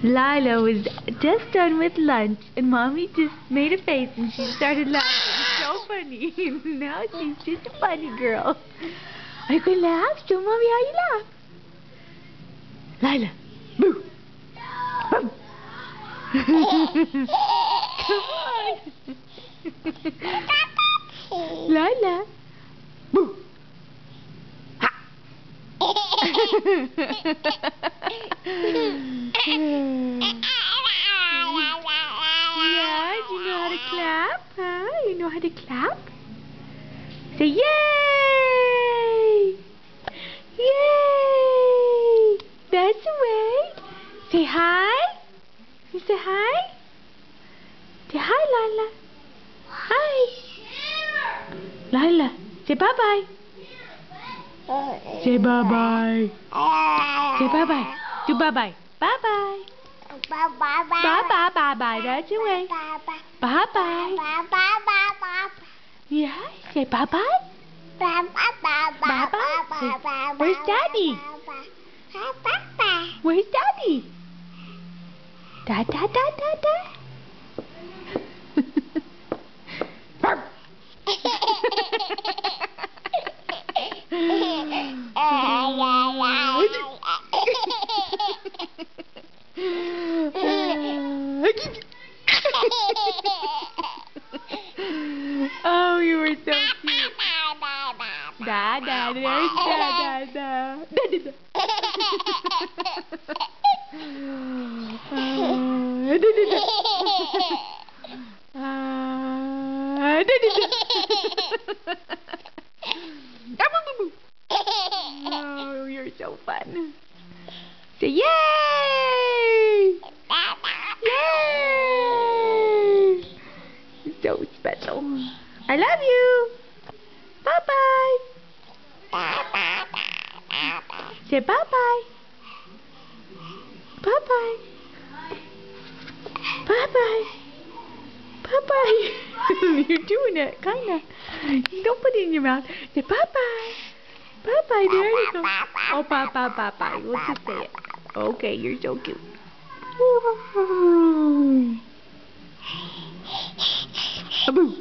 Lila was just done with lunch, and Mommy just made a face, and she started laughing. It's so funny. Now she's just a funny girl. Are you going to laugh? Show Mommy how you laugh. Lila, boo. Boom. Come on. Lila, boo. Ha. Yeah, do you know how to clap? Huh? You know how to clap? Say yay! Yay! That's the way. Say hi. You say hi? Say hi, Lila. Hi. Lila, say bye-bye. Say bye-bye. Say bye-bye. Do bye-bye. Bye-bye. Bye-bye, bye-bye. That's the way. Bye-bye. Yeah, say bye-bye. Bye-bye. Where's Daddy? Where's Daddy? Da-da-da-da-da. Oh, you were so cute. Da da, there's da da da. Da da da. Da da da. Da da da. Oh, you're so fun. Say yay! Yay! So special. I love you. Bye-bye. Say bye-bye. Bye-bye. Bye-bye. Bye-bye. You're doing it, kind of. Don't put it in your mouth. Say bye-bye. Bye-bye. There you go. Oh, bye-bye, bye-bye. We'll just say it. Okay, you're so cute. A boo.